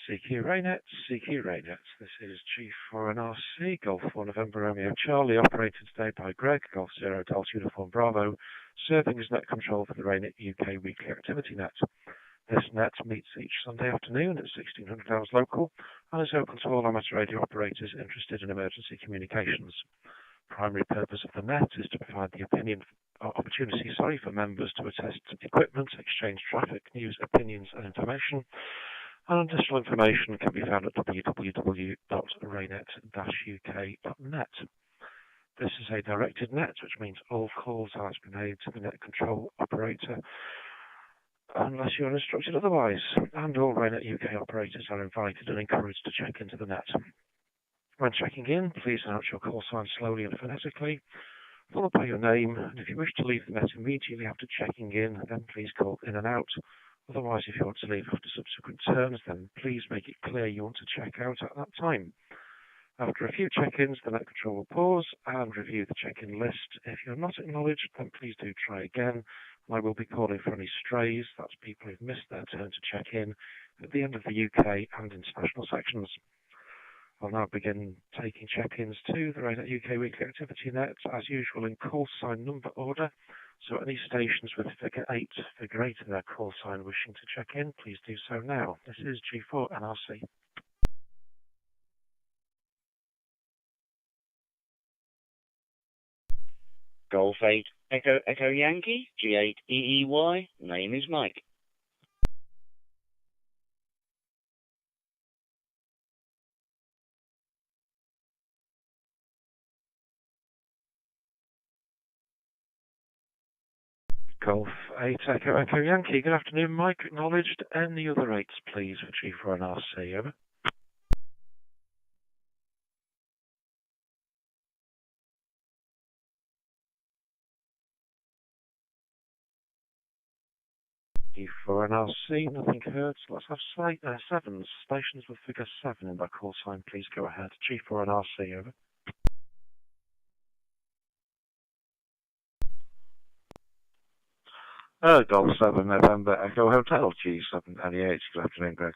CQ RAYNET, CQ RAYNET. This is G4NRC, Golf 4 November Romeo Charlie, operated today by Greg, Golf 0 Delta Uniform Bravo, serving as net control for the RAYNET-UK weekly activity net. This net meets each Sunday afternoon at 1600 hours local and is open to all amateur radio operators interested in emergency communications. Primary purpose of the net is to provide the opportunity for members to attest equipment, exchange traffic, news, opinions and information. And additional information can be found at www.raynet-uk.net. This is a directed net, which means all calls are to be made to the net control operator unless you are instructed otherwise, and all RAYNET UK operators are invited and encouraged to check into the net. When checking in, please announce your call sign slowly and phonetically, followed by your name, and if you wish to leave the net immediately after checking in, then please call in and out. Otherwise, if you want to leave after subsequent turns, then please make it clear you want to check out at that time. After a few check-ins, the net control will pause and review the check-in list. If you're not acknowledged, then please do try again. I will be calling for any strays, that's people who've missed their turn to check in, at the end of the UK and international sections. I'll now begin taking check-ins to the RAYNET UK weekly activity net, as usual in call sign number order. So any stations with figure 8 in their call sign wishing to check in, please do so now. This is G4NRC. Golf 8 Echo Yankee, G8 EEY, name is Mike. Golf 8 Echo Yankee, good afternoon, Mike. Acknowledged. Any other rates, please, for G4NRC, over. G4NRC, nothing heard, so let's have sevens. Stations with figure 7 in their call sign, please go ahead. G4NRC, over. Golf 7 November Echo Hotel, G7 NEH, good afternoon, Greg.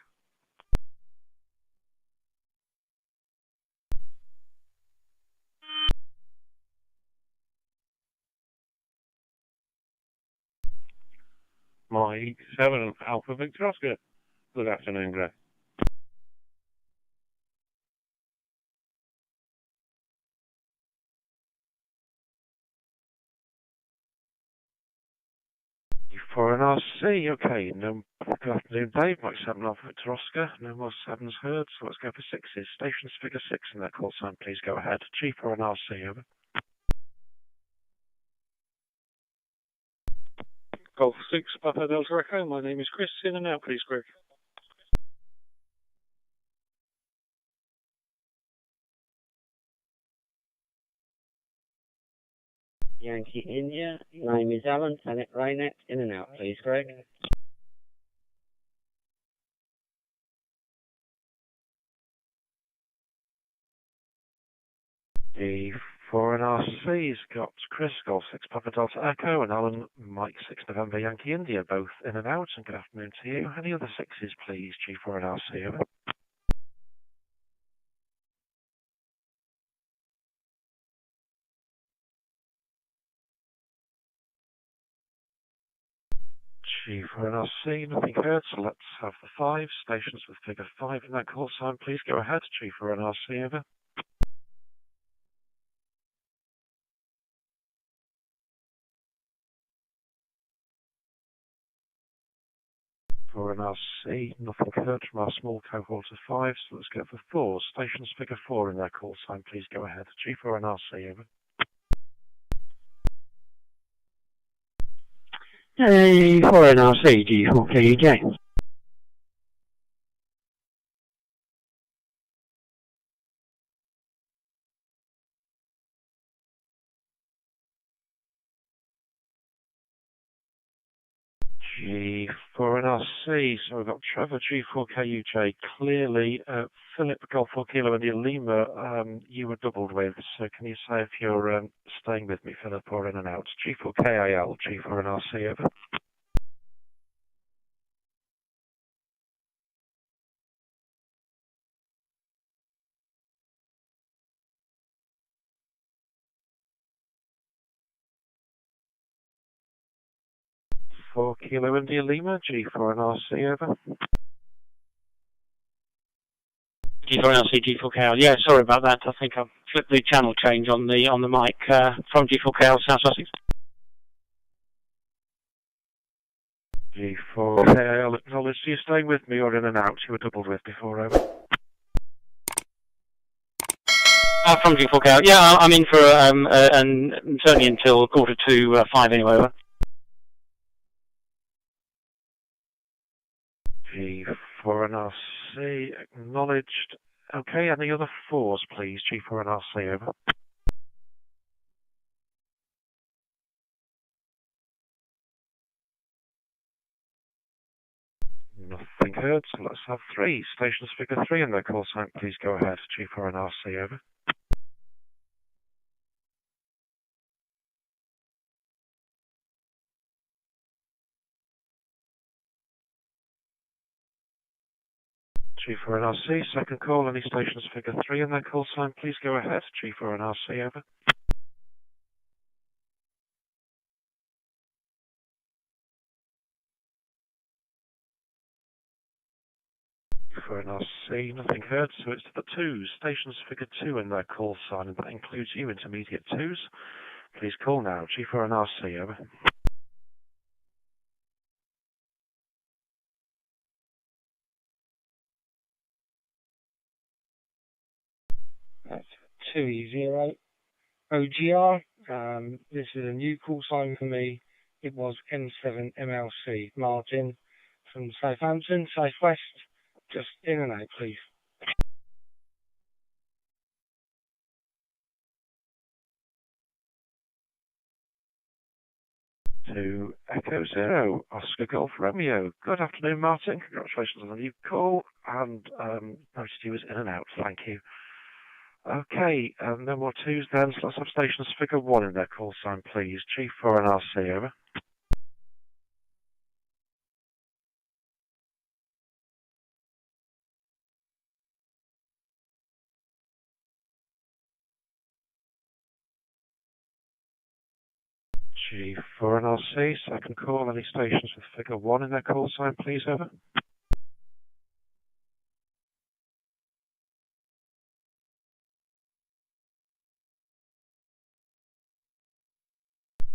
Mike 7 Alpha Victor Oscar, good afternoon, Greg. G4NRC, okay, no, good afternoon, Dave, Mike 7 Alpha Victor Oscar, no more 7s heard, so let's go for 6s. Stations figure 6 in their call sign, please go ahead. G4NRC, over. Golf 6 Papa Delta Echo, my name is Chris, in and out, please, Greg. Yankee India, name is Alan, Tenet RAYNET, in and out, please, Greg. G4NRC's got Chris, Golf 6 Papa Delta Echo, and Alan, Mike 6 November Yankee India, both in and out, and good afternoon to you. Any other 6s, please, G4NRC, over. G4NRC, nothing heard, so let's have the 5 stations with figure 5 in that call sign, please go ahead. G4NRC, over. G4NRC, nothing heard from our small cohort of 5, so let's go for 4 stations figure 4 in their call sign, please go ahead. G4NRC, over. G4NRC, G4KUJ. G4NRC, so we've got Trevor, G4KUJ, clearly, Philip, Golf 4 Kilo India Lima, you were doubled with, so can you say if you're staying with me, Philip, or in and out? G4KIL, G4NRC, over. G4 Kilo India Lima, G4 and RC, over. G4LC, G4KL. Yeah, sorry about that. I think I've flipped the channel change on the mic from G4KL, South Sussex. G4KL, acknowledge. Are you staying with me or in and out? You were doubled with before, over. From G4KL. Yeah, I'm in for, and certainly until 4:45 anyway, over. G4 and RC, acknowledged. Okay, any other fours, please? G4 and RC, over. Nothing heard, so let's have three. Stations figure 3 and their call sign, please go ahead. G4 and RC, over. G4 and RC, second call, any stations figure 3 and their call sign, please go ahead. G4 and RC, over. G4 and RC, nothing heard, so it's to the 2s. Stations figure 2 and their call sign, and that includes you, intermediate 2s. Please call now. G4 and RC, over. That's 2E0 OGR. This is a new call sign for me. It was N7MLC. Martin from Southampton, Southwest. Just in and out, please. To Echo Zero, Oscar Golf Romeo. Good afternoon, Martin. Congratulations on the new call, and noticed you was in and out. Thank you. Okay, no more 2s then, so let's have stations figure 1 in their call sign, please. G4 and RC, over. G4 and RC, second call, any stations with figure 1 in their call sign, please, over.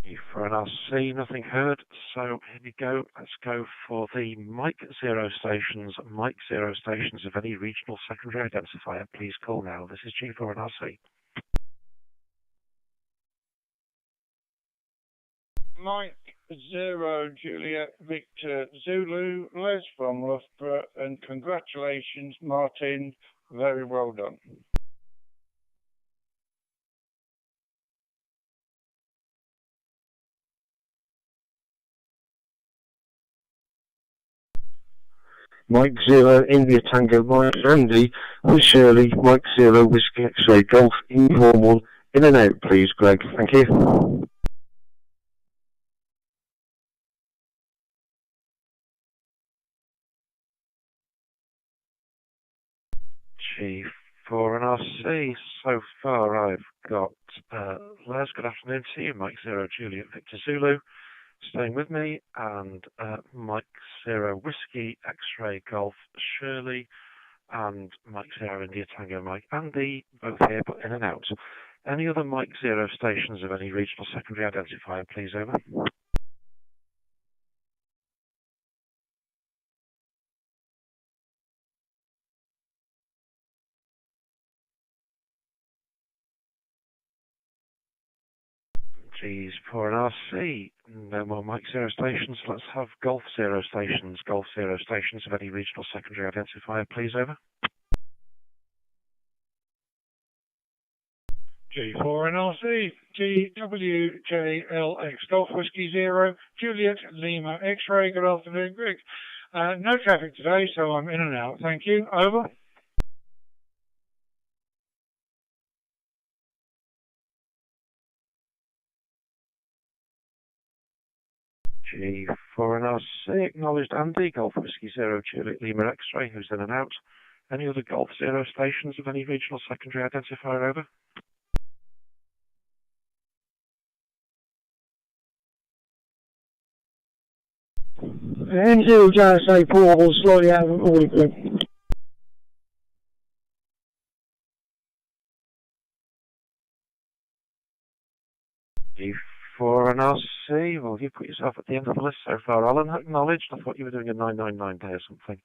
G4 and RC, nothing heard, so here we go. Let's go for the Mike Zero stations. Mike Zero stations of any regional secondary identifier, please call now. This is G4 and RC. Mike 0 Juliet Victor Zulu, Les from Loughborough, and congratulations, Martin. Very well done. Mike 0, India Tango, Mike Andy, with Shirley, Mike 0, Whiskey X-Ray, Golf, Informal, in and out, please, Greg. Thank you. G4 and RC, so far I've got Les, good afternoon to you, Mike 0 Juliet Victor Zulu, staying with me, and Mike 0 Whiskey X-Ray Golf Shirley, and Mike 0 India Tango Mike Andy, both here but in and out. Any other Mike 0 stations of any regional secondary identifier, please, over. G4 and RC, no more Mike 0 stations, let's have Golf 0 stations. Golf 0 stations of any regional secondary identifier, please, over. G4 and RC, GWJLX Golf Whiskey 0, Juliet Lima X-Ray. Good afternoon, Greg. No traffic today, so I'm in and out. Thank you. Over. G4 and RC, acknowledged Andy, Golf Whiskey 0, Juliet Lima X-Ray, who's in and out. Any other Golf 0 stations of any regional secondary identifier, over? N0 JSA portable, slightly out of order. G4 and RC, well, you put yourself at the end of the list so far, Alan. Acknowledged. I thought you were doing a 999 day or something.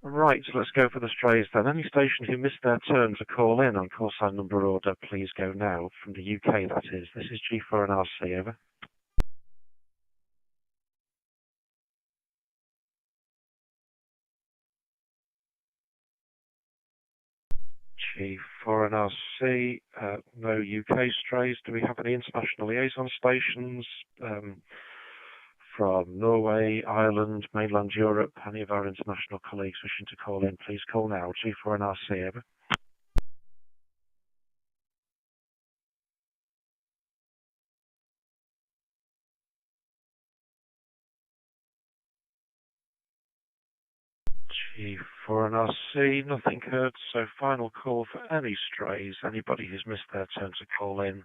Right, so let's go for the strays then. Any station who missed their turn to call in on call sign number order, please go now. From the UK, that is. This is G4 and RC, over. G4 and RC, no UK strays. Do we have any international liaison stations from Norway, Ireland, mainland Europe? Any of our international colleagues wishing to call in, please call now. G4 and RC, over. G4 and RC, nothing heard, so final call for any strays. Anybody who's missed their turn to call in,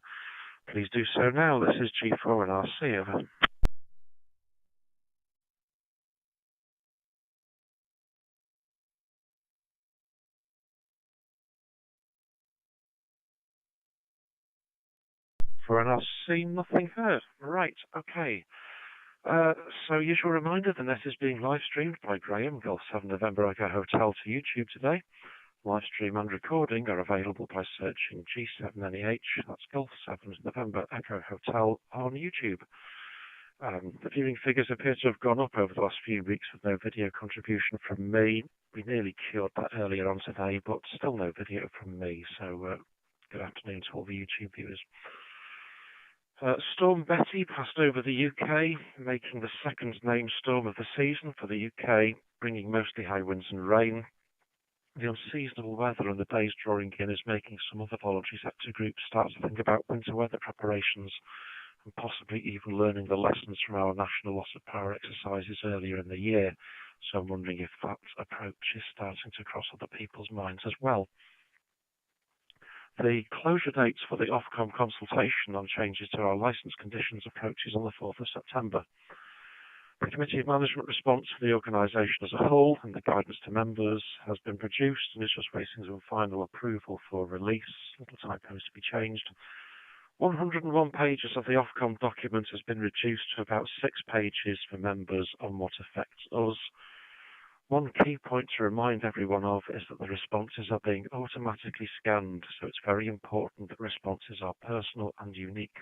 please do so now. This is G4 and RC, over. For an RC, nothing heard. Right, okay. So usual reminder, the net is being live streamed by Graham, Golf 7 November Echo Hotel to YouTube today. Live stream and recording are available by searching G7NEH, that's Golf 7 November Echo Hotel on YouTube. The viewing figures appear to have gone up over the last few weeks with no video contribution from me. We nearly cured that earlier on today, but still no video from me, so good afternoon to all the YouTube viewers. Storm Betty passed over the UK, making the second named storm of the season for the UK, bringing mostly high winds and rain. The unseasonable weather and the days drawing in is making some other voluntary sector groups start to think about winter weather preparations and possibly even learning the lessons from our national loss of power exercises earlier in the year. So I'm wondering if that approach is starting to cross other people's minds as well. The closure dates for the Ofcom consultation on changes to our licence conditions approaches on the 4th of September. The Committee of Management response for the organisation as a whole and the guidance to members has been produced and is just waiting for final approval for release. Little typos to be changed. 101 pages of the Ofcom document has been reduced to about 6 pages for members on what affects us. One key point to remind everyone of is that the responses are being automatically scanned, so it's very important that responses are personal and unique.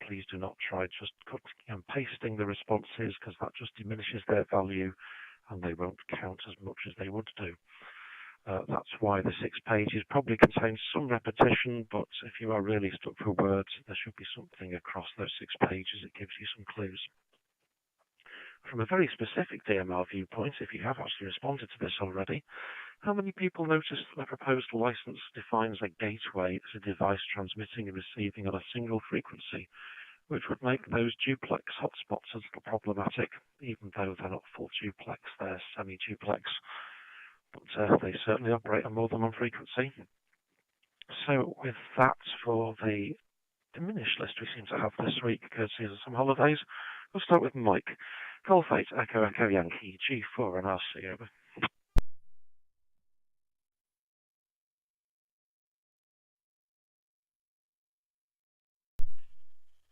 Please do not try just cutting and pasting the responses, because that just diminishes their value and they won't count as much as they would do. That's why the 6 pages probably contains some repetition, but if you are really stuck for words, there should be something across those 6 pages that gives you some clues. From a very specific DMR viewpoint, if you have actually responded to this already, how many people noticed that the proposed license defines a gateway as a device transmitting and receiving on a single frequency, which would make those duplex hotspots a little problematic, even though they're not full duplex, they're semi-duplex, but they certainly operate on more than one frequency. So with that, for the diminished list we seem to have this week, courtesy of some holidays, we'll start with Mike. Golf 8, Echo Echo Yankee, G4 and RC, over.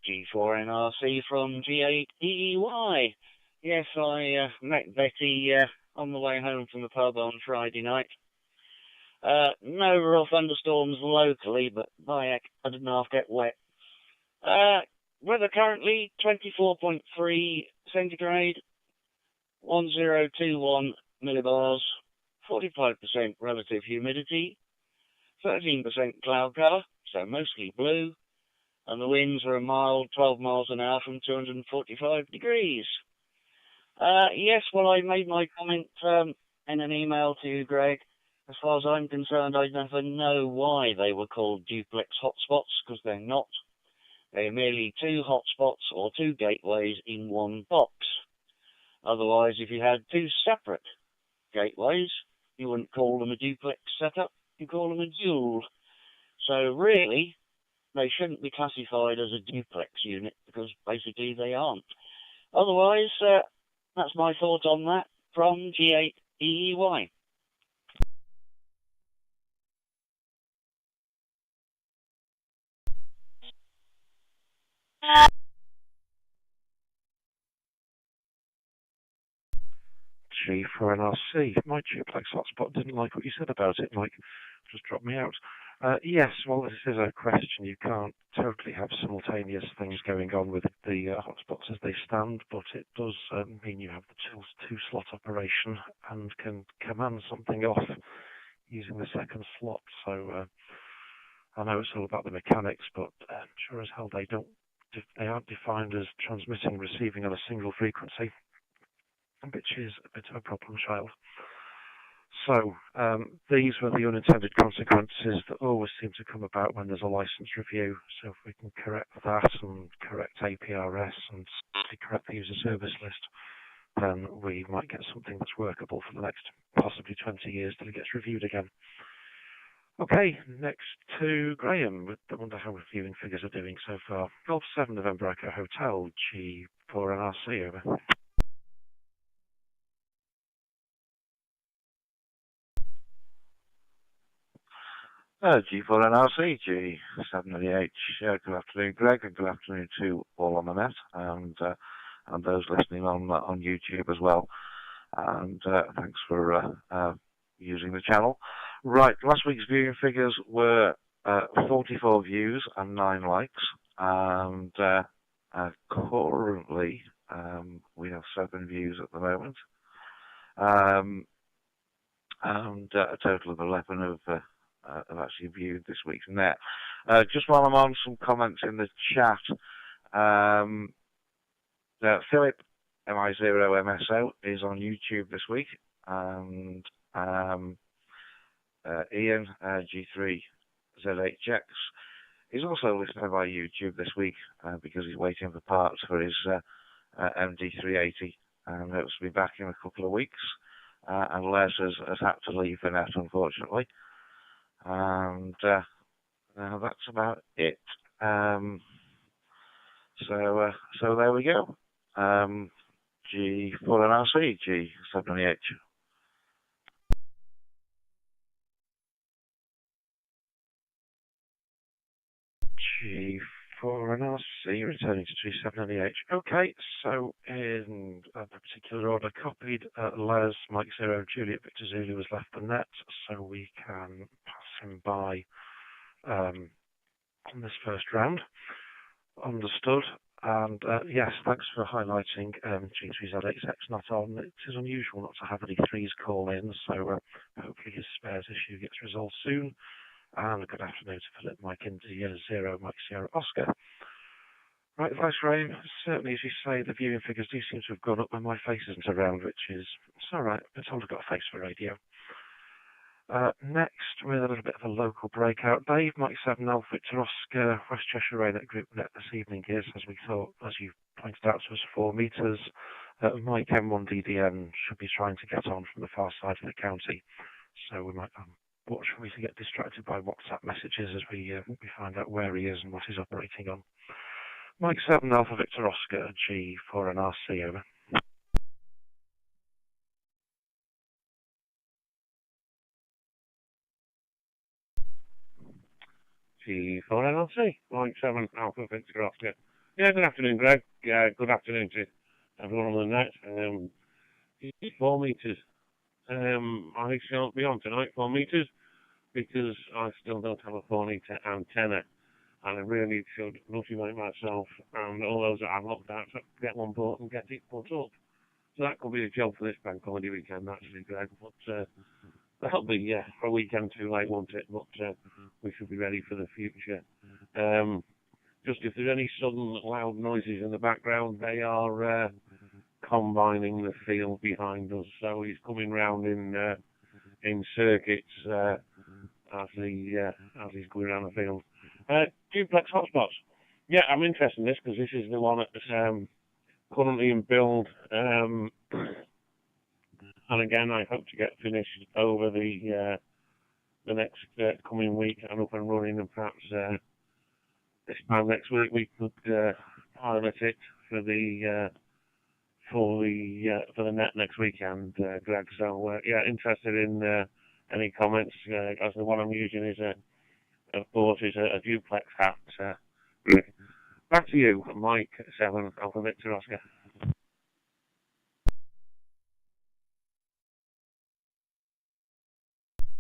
G4 NRC from G8 EEY. Yes, I met Betty on the way home from the pub on Friday night. No real thunderstorms locally, but by heck, I didn't half get wet. Weather currently 24.3 centigrade, 1021 millibars, 45% relative humidity, 13% cloud cover, so mostly blue, and the winds are a mild 12 miles an hour from 245 degrees. Yes, well, I made my comment in an email to you, Greg. As far as I'm concerned, I never know why they were called duplex hotspots, because they're not. They're merely 2 hotspots or 2 gateways in one box. Otherwise, if you had 2 separate gateways, you wouldn't call them a duplex setup, you call them a dual. So really, they shouldn't be classified as a duplex unit, because basically they aren't. Otherwise, That's my thoughts on that from G8EEY. G for NRC. My duplex hotspot didn't like what you said about it, Mike. Just dropped me out. Yes, well, this is a question. You can't totally have simultaneous things going on with the hotspots as they stand, but it does mean you have the two-slot operation and can command something off using the second slot. So I know it's all about the mechanics, but sure as hell they aren't defined as transmitting and receiving on a single frequency, which is a bit of a problem child. So these were the unintended consequences that always seem to come about when there's a license review. So if we can correct that and correct APRS and correct the user service list, then we might get something that's workable for the next possibly 20 years till it gets reviewed again. Okay, next to Graham. I wonder how viewing figures are doing so far. Golf 7 November Echo Hotel, G4NRC, over. G4NRC, G7NH. Good afternoon, Greg, and good afternoon to all on the net, and those listening on YouTube as well. And thanks for using the channel. Right, last week's viewing figures were 44 views and 9 likes, and currently we have 7 views at the moment, and a total of 11 of I've actually viewed this week's net. Just while I'm on, some comments in the chat. Philip MI0MSO is on YouTube this week, and Ian G3ZHX is also listening by YouTube this week because he's waiting for parts for his MD380 and hopes to be back in a couple of weeks. And Les has had to leave the net, unfortunately. And that's about it. So there we go. G4NRC, G7NH. G4NRC, returning to G7NH. Okay, so in a particular order, copied Les, Mike 0, Juliet Victor Zulu has left the net, so we can pass him by on this first round. Understood. And yes, thanks for highlighting G3ZXX not on. It is unusual not to have any 3s call in, so hopefully his spares issue gets resolved soon. And good afternoon to Philip, Mike India 0, Mike Sierra Oscar. Right, Vice Rain, certainly as you say, the viewing figures do seem to have gone up when my face isn't around, which is, it's alright, it's all I've got a face for radio. Next, with a little bit of a local breakout, Dave, Mike 7, Alpha Victor Oscar, West Cheshire RAYNET Group net this evening is, as we thought, as you pointed out to us, 4 metres. Mike M1DDN should be trying to get on from the far side of the county, so we might watch for me to get distracted by WhatsApp messages as we find out where he is and what he's operating on. Mike 7, Alpha Victor Oscar, G4NRC, over. G4NRC, Mike 7, Alpha Victor Oscar. Yeah, good afternoon, Greg. Yeah, good afternoon to everyone on the net. 4 metres. I shan't be on tonight, 4 metres, because I still don't have a 4-metre antenna. And I really should motivate myself and all those that I've looked at to get one bought and get it put up. So that could be a job for this bank holiday weekend, actually, Greg. But that'll be for a weekend too late, won't it? But we should be ready for the future. Just if there's any sudden loud noises in the background, they are combining the field behind us. So he's coming round in circuits as he's going around the field. Duplex hotspots. Yeah, I'm interested in this because this is the one that's currently in build. And again, I hope to get finished over the next coming week and up and running, and perhaps this time next week we could pilot it for the for the net next weekend, Greg. So yeah, interested in any comments. As the one I'm using is of course, is a duplex hat. Back to you, Mike 7 Alpha Victor Oscar.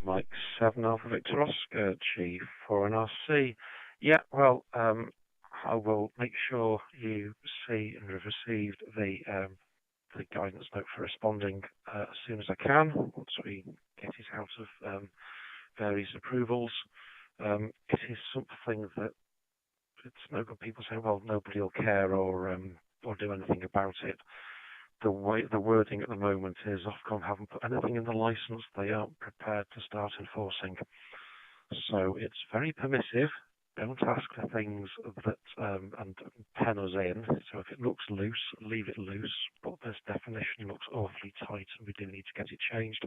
Mike 7 Alpha Victor Oscar, G4 and RC. Yeah, well, I will make sure you see and have received the guidance note for responding as soon as I can, once we get it out of various approvals. It is something that it's no good people saying, well, nobody will care or do anything about it. The wording at the moment is Ofcom haven't put anything in the license they aren't prepared to start enforcing. So it's very permissive. Don't ask for things that and pen us in. So if it looks loose, leave it loose. But this definition looks awfully tight, and we do need to get it changed.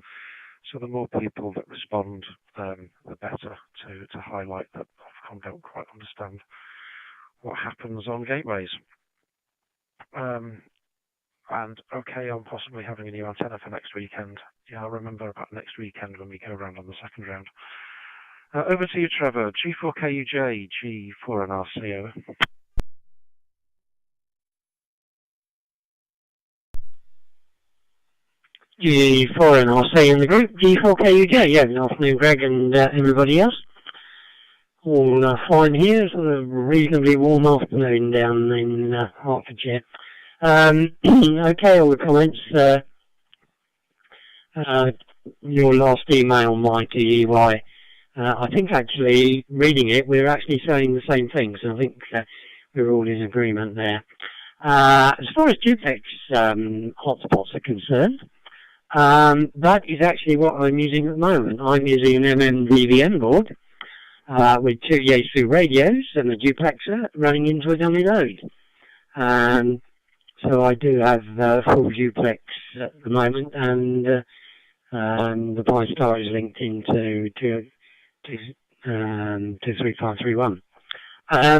So the more people that respond, the better to highlight that Ofcom don't quite understand what happens on gateways. And okay, I'm possibly having a new antenna for next weekend. Yeah, I'll remember about next weekend when we go around on the second round. Over to you, Trevor. G4KUJ, G4 and RC, over. G4 and RC in the group, G4KUJ. Yeah, good afternoon, Greg and everybody else. All fine here. It's a reasonably warm afternoon down in Hertfordshire. Okay, all the comments. Your last email, Mike, to EY. I think actually, reading it, we're actually saying the same thing, so I think we're all in agreement there. As far as duplex hotspots are concerned, that is actually what I'm using at the moment. I'm using an MMDVM board with two Yaesu radios and a duplexer running into a dummy load. So I do have full duplex at the moment, and the Pi-Star is linked into 3531. I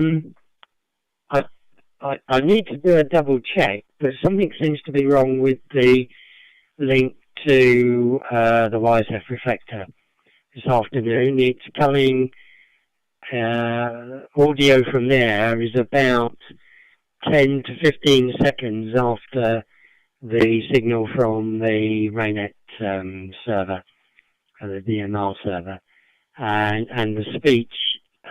need to do a double check, but something seems to be wrong with the link to the YSF reflector this afternoon. It's coming, audio from there is about 10 to 15 seconds after the signal from the RAYNET server, the DMR server, and the speech,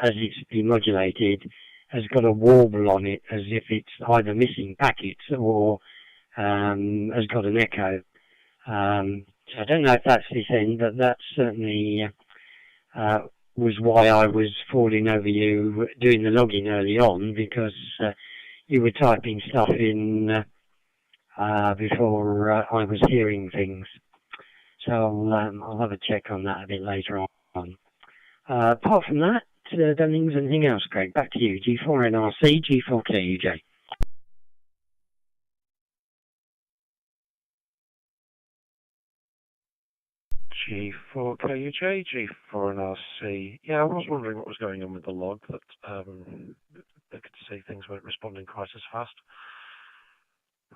as it's been modulated, has got a warble on it, as if it's either missing packets or has got an echo. So I don't know if that's this end, but that certainly was why I was falling over you doing the logging early on, because you were typing stuff in before I was hearing things. So I'll have a check on that a bit later on. Apart from that, don't think there's anything else, Craig. Back to you. G4NRC, G4KUJ. G4KUJ, G4NRC. Yeah, I was wondering what was going on with the log, that they could see things weren't responding quite as fast.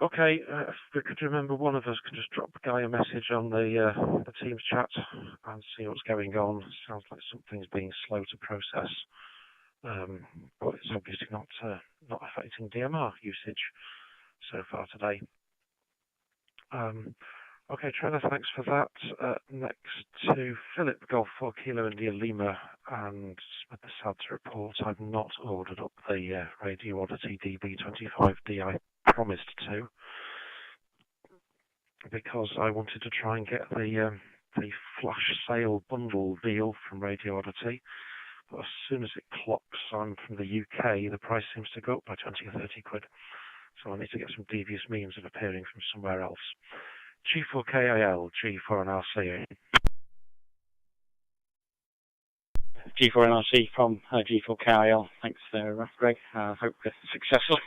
Okay, if we could remember, one of us could just drop Guy a message on the Teams chat and see what's going on. Sounds like something's being slow to process, but it's obviously not affecting DMR usage so far today. Okay, Trevor, thanks for that. Next to Philip, Golf 4 Kilo India Lima, and with the sad to report, I've not ordered up the Radio Oddity DB25D I promised to, because I wanted to try and get the flash sale bundle deal from Radio Oddity, but as soon as it clocks I'm from the UK, the price seems to go up by 20 or 30 quid, so I need to get some devious means of appearing from somewhere else. G4KIL, G4NRC. G4NRC from G4KIL. Thanks, Greg. I hope you're successful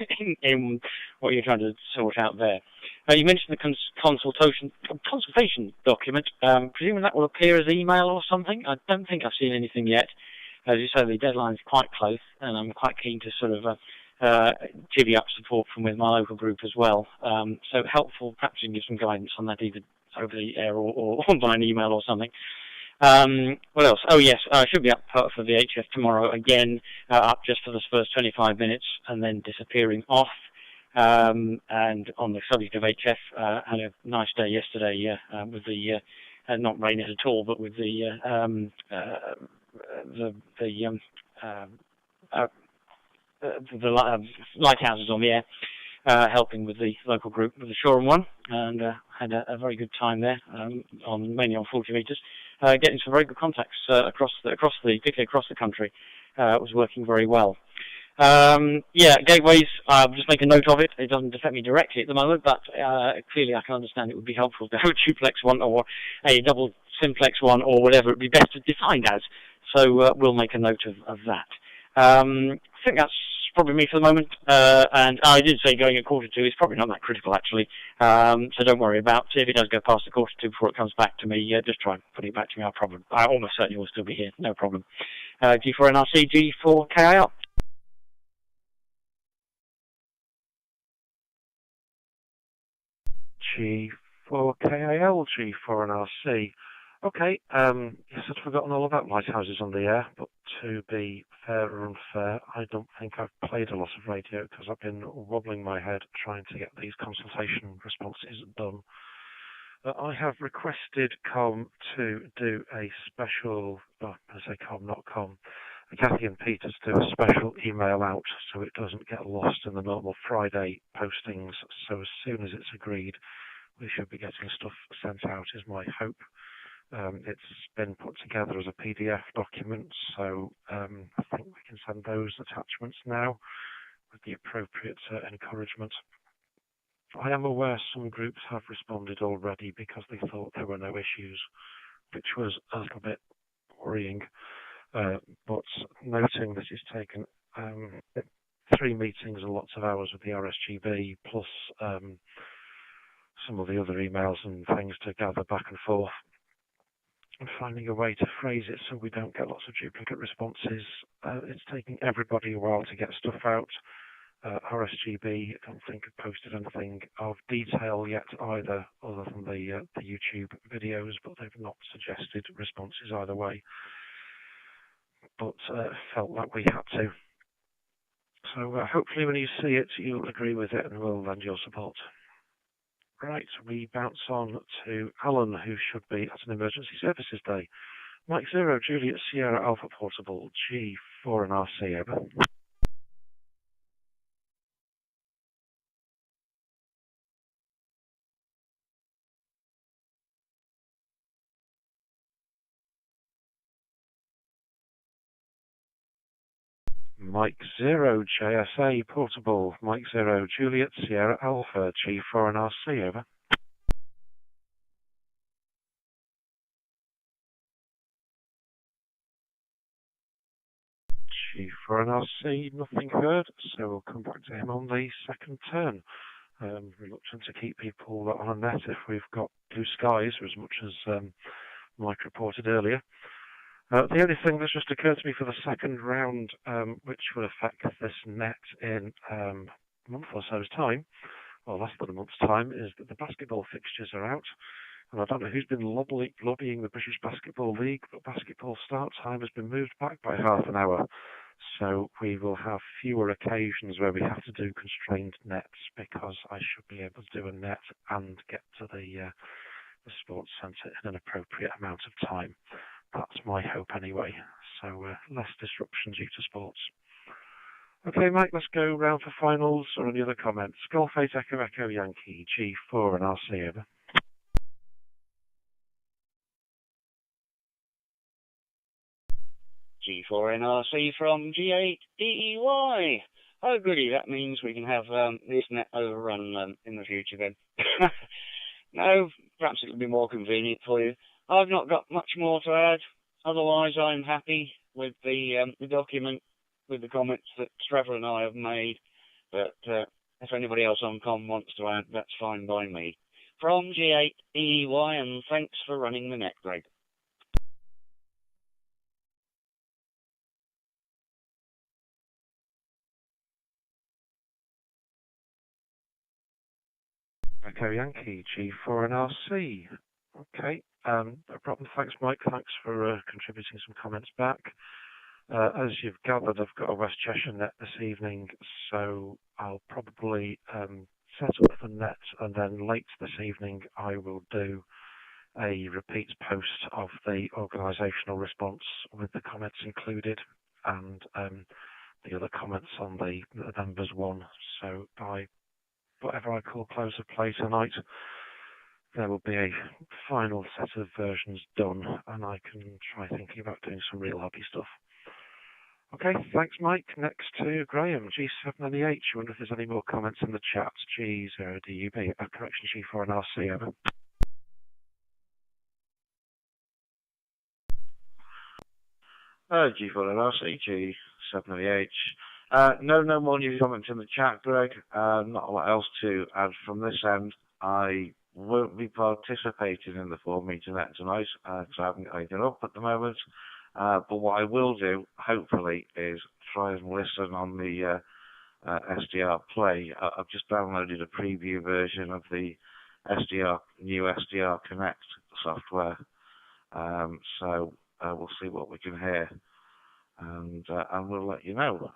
in what you're trying to sort out there. You mentioned the consultation document. Presuming that will appear as email or something. I don't think I've seen anything yet. As you say, the deadline's quite close, and I'm quite keen to sort of divvy up support from with my local group as well. So helpful, perhaps you can give some guidance on that either over the air or by an email or something. What else? Oh yes, I should be up for the HF tomorrow again, up just for the first 25 minutes and then disappearing off. And on the subject of HF, had a nice day yesterday with the not RAYNET at all, but with the lighthouses on the air, helping with the local group with the Shoreham one, and had a very good time there, mainly on 40 metres, getting some very good contacts particularly across the country. It was working very well. Gateways, I'll just make a note of it. It doesn't affect me directly at the moment, but clearly I can understand it would be helpful to have a duplex one or a double simplex one or whatever it would be best defined as. So we'll make a note of that. I think that's probably me for the moment. And I did say going at 1:45 is probably not that critical, actually. So don't worry about it. If it does go past the 1:45 before it comes back to me, just try and put it back to me. I almost certainly will still be here. No problem. G4NRC, G4KIL. G4KIL, G4NRC. Okay, yes, I'd forgotten all about lighthouses on the air, but to be fair or unfair, I don't think I've played a lot of radio because I've been wobbling my head trying to get these consultation responses done. I have requested COM to do a special, Kathy and Peter to do a special email out so it doesn't get lost in the normal Friday postings. So as soon as it's agreed, we should be getting stuff sent out, is my hope. It's been put together as a PDF document, so I think we can send those attachments now with the appropriate encouragement. I am aware some groups have responded already because they thought there were no issues, which was a little bit worrying. But noting that it's taken 3 meetings and lots of hours with the RSGB, plus some of the other emails and things to gather back and forth, and finding a way to phrase it so we don't get lots of duplicate responses. It's taking everybody a while to get stuff out. RSGB, I don't think have posted anything of detail yet either, other than the YouTube videos, but they've not suggested responses either way. But felt like we had to. So hopefully when you see it, you'll agree with it and will lend your support. Right, we bounce on to Alan, who should be at an emergency services day. Mike 0, Juliet Sierra Alpha Portable, G4NRC, over. Mike 0, JSA Portable, Mike 0, Juliet Sierra Alpha, G4NRC, over. G4NRC, nothing heard, so we'll come back to him on the second turn. Reluctant to keep people on a net if we've got blue skies, as much as Mike reported earlier. The only thing that's just occurred to me for the second round, which will affect this net in a month or so's time, or less than a month's time, is that the basketball fixtures are out. And I don't know who's been lobbying the British Basketball League, but basketball start time has been moved back by half an hour. So we will have fewer occasions where we have to do constrained nets, because I should be able to do a net and get to the sports centre in an appropriate amount of time. That's my hope anyway. So less disruption due to sports. Okay, Mike, let's go round for finals or any other comments. Golf 8 Echo Echo Yankee, G4NRC, over. G4NRC from G8DEY. Oh, goody, that means we can have this net overrun in the future then. No, perhaps it'll be more convenient for you. I've not got much more to add. Otherwise, I'm happy with the document, with the comments that Trevor and I have made. But if anybody else on COM wants to add, that's fine by me. From G8DEY, and thanks for running the net, Greg. Echo Yankee, G4 and RC. Okay, no problem. Thanks, Mike. Thanks for contributing some comments back. As you've gathered, I've got a West Cheshire net this evening, so I'll probably set up the net, and then late this evening I will do a repeat post of the organisational response with the comments included, and the other comments on the members one. So by whatever I call close of play tonight, there will be a final set of versions done, and I can try thinking about doing some real hobby stuff. Okay, thanks, Mike. Next to Graham, G7NEH. I wonder if there's any more comments in the chat. G0DUB, correction, G4 and RC, over. G4 and RC, G7NEH. No more new comments in the chat, Greg. Not a lot else to add from this end. I won't be participating in the 4-metre net tonight, because I haven't got anything up at the moment. But what I will do, hopefully, is try and listen on the SDR Play. I've just downloaded a preview version of the new SDR Connect software. So we'll see what we can hear, and we'll let you know.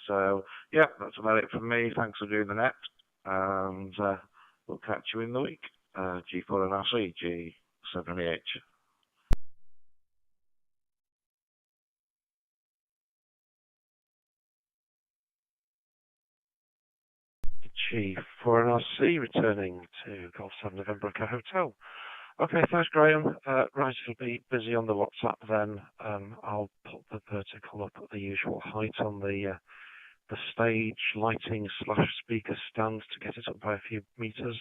So yeah, that's about it from me. Thanks for doing the net, and we'll catch you in the week. G4 and RC, G7NEH. G4 and RC returning to Golf 7 November Echo Hotel. Okay, thanks, Graham. Right, it'll be busy on the WhatsApp then. I'll put the vertical up at the usual height on the stage lighting / speaker stand to get it up by a few meters.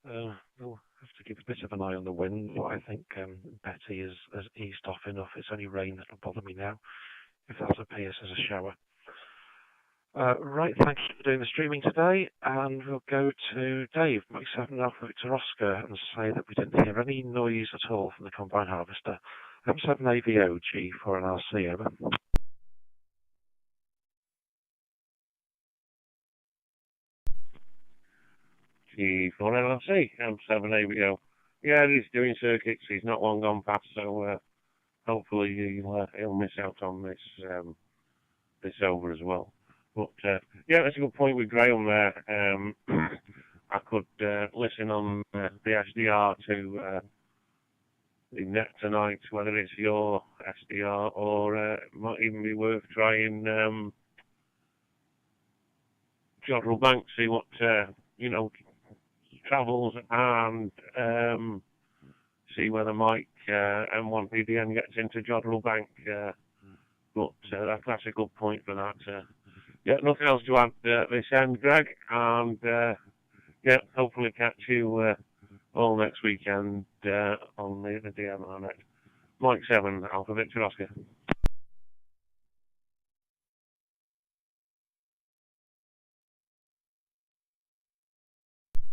We'll have to keep a bit of an eye on the wind, but I think Betty has eased off enough. It's only rain that'll bother me now, if that appears as a shower. Right, thank you for doing the streaming today, and we'll go to Dave, Mike 7 Alpha Victor Oscar, and say that we didn't hear any noise at all from the combine harvester. M7 AVO, G4 and RC, over. G4 and RC, M7 AVO. Yeah, he's doing circuits, he's not long gone past, so hopefully he'll miss out on this over as well. But yeah, that's a good point with Graham there. I could listen on the SDR to the net tonight, whether it's your SDR or it might even be worth trying Jodrell Bank, see what travels, and see whether Mike M1PDN gets into Jodrell Bank. But that's a good point for that. Yeah, nothing else to add this end, Greg, and yeah, hopefully catch you all next weekend on the DMR net. Mike 7, Alpha Victor Oscar.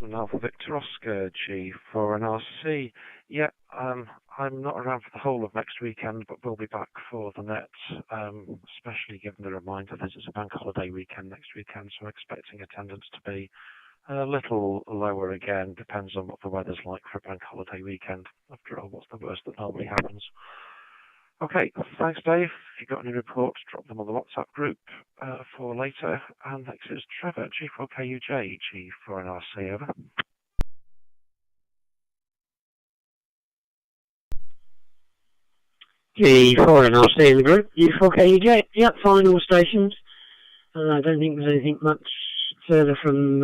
And Alpha Victor Oscar, G4 and RC. Yeah, I'm not around for the whole of next weekend, but we'll be back for the net, especially given the reminder that it's a bank holiday weekend next weekend, so I'm expecting attendance to be a little lower again. Depends on what the weather's like for a bank holiday weekend. After all, what's the worst that normally happens? Okay, thanks, Dave. If you've got any reports, drop them on the WhatsApp group for later. And next is Trevor, G4KUJ, G4 and RC, over. G4 and RC in the group, G4KUJ. Yep, final stations. I don't think there's anything much further from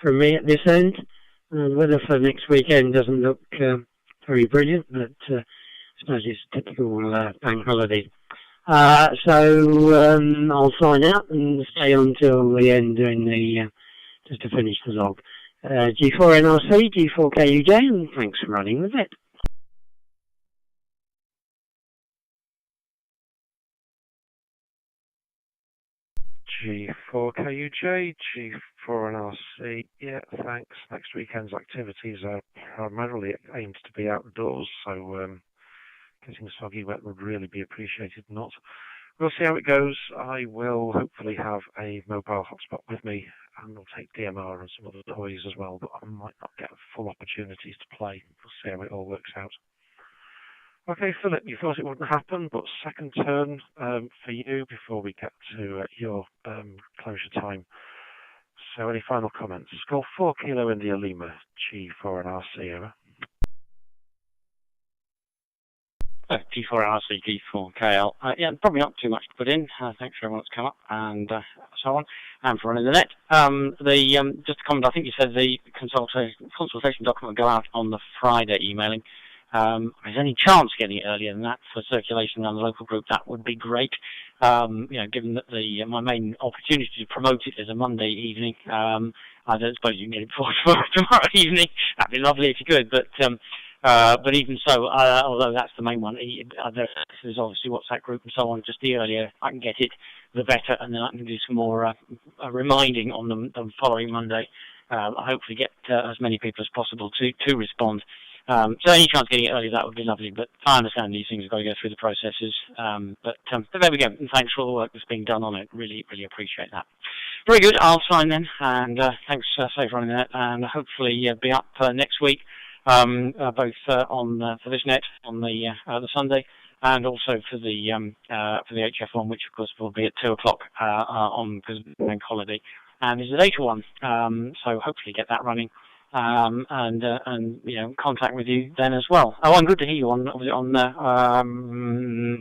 me at this end. The weather for next weekend doesn't look very brilliant, but I suppose it's typical bank holiday. So I'll sign out and stay on till the end doing the just to finish the log. G4 NRC, G4KUJ, and thanks for running with it. G4KUJ, G4 NRC, yeah, thanks. Next weekend's activities are primarily aimed to be outdoors, so getting soggy wet would really be appreciated. Not. We'll see how it goes. I will hopefully have a mobile hotspot with me and we'll take DMR and some other toys as well, but I might not get full opportunities to play. We'll see how it all works out. Okay, Philip, you thought it wouldn't happen, but second turn for you before we get to your closure time. So any final comments? Golf 4 Kilo India Lima, G4 and RC, over. G4 RC, G4 KL. Yeah, probably not too much to put in. Thanks for everyone that's come up and so on, and for running the net. Just to comment, I think you said the consultation document will go out on the Friday emailing. If there's any chance of getting it earlier than that for circulation around the local group, that would be great. Given that my main opportunity to promote it is a Monday evening, I don't suppose you can get it before tomorrow evening. That'd be lovely if you could, but even so, although that's the main one, there's obviously WhatsApp group and so on. Just the earlier I can get it, the better, and then I can do some more reminding on the following Monday. I'll hopefully get as many people as possible to respond. So any chance of getting it early, that would be lovely, but I understand these things have got to go through the processes. But there we go, and thanks for all the work that's being done on it. Really, really appreciate that. Very good, I'll sign then, and thanks, Safe Running Net, and hopefully be up next week, both for this net on the Sunday, and also for the HF one, which of course will be at 2 o'clock on because of the bank holiday, and is a later one. So hopefully get that running. And contact with you then as well. Oh, I'm good to hear you on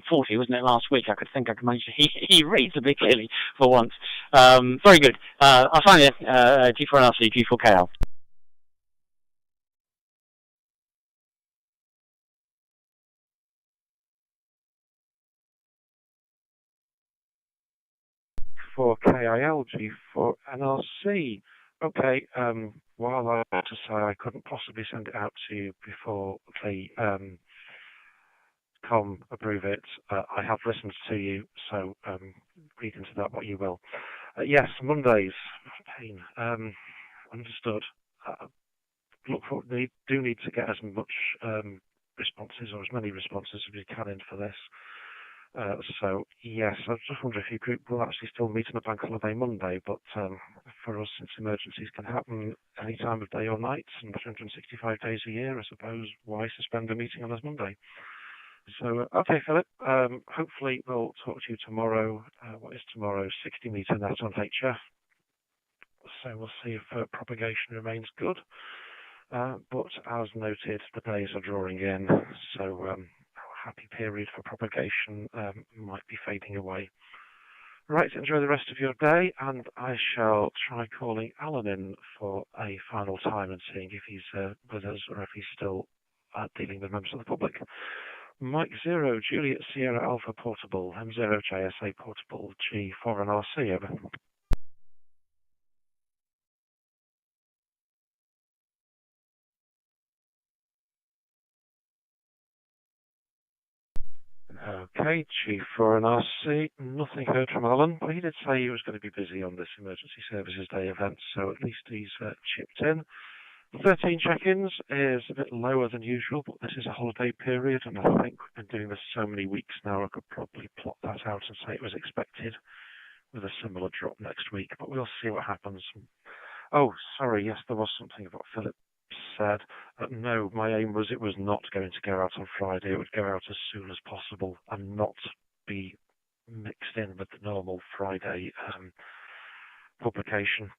40, wasn't it, last week? I could manage to hear you reasonably clearly for once. Very good. I'll sign it. G4NRC, G4KL. For KIL, G4 NRC. Okay, while I have to say I couldn't possibly send it out to you before the com approve it, I have listened to you, so read into that what you will. Yes, Mondays, pain, understood. Look for, they do need to get as much responses, or as many responses as we can in for this. So yes, I just wonder if your group will actually still meet on a bank holiday Monday, but for us, since emergencies can happen any time of day or night and 365 days a year, I suppose, why suspend a meeting on a Monday? So, okay, Philip, hopefully we'll talk to you tomorrow. What is tomorrow? 60 metre net on HF. So we'll see if propagation remains good. But as noted, the days are drawing in, so happy period for propagation might be fading away. Right, enjoy the rest of your day, and I shall try calling Alan in for a final time and seeing if he's with us or if he's still dealing with members of the public. Mike 0, Juliet Sierra Alpha Portable, M0 JSA Portable, G4 and RC, over. Okay, G4 and RC, nothing heard from Alan, but he did say he was going to be busy on this Emergency Services Day event, so at least he's chipped in. 13 check-ins is a bit lower than usual, but this is a holiday period, and I think we've been doing this so many weeks now, I could probably plot that out and say it was expected with a similar drop next week, but we'll see what happens. Oh, sorry, yes, there was something about Philip said. No, my aim was it was not going to go out on Friday. It would go out as soon as possible and not be mixed in with the normal Friday publication,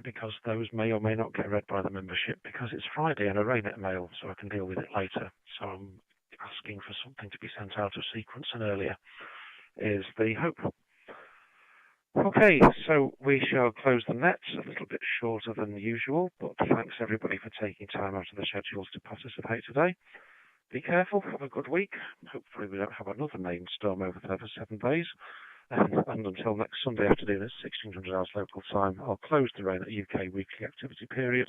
because those may or may not get read by the membership because it's Friday and a RAYNET mail, so I can deal with it later. So I'm asking for something to be sent out of sequence and earlier is the hope. Okay, so we shall close the net a little bit shorter than usual, but thanks everybody for taking time out of the schedules to participate today. Be careful, have a good week. Hopefully we don't have another main storm over there for 7 days. And until next Sunday afternoon at 1600 hours local time, I'll close the RAYNET-UK weekly activity period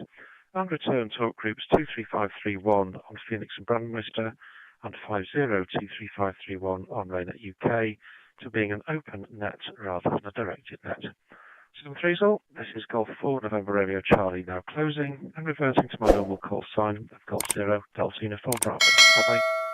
and return talk groups 23531 on Pheonix and Brandmeister and 50 23531 on RAYNET-UK to being an open net rather than a directed net. 730, this is Golf 4 November Radio Charlie now closing and reverting to my normal call sign of Golf 0 Delta Uniform Bravo. Bye bye.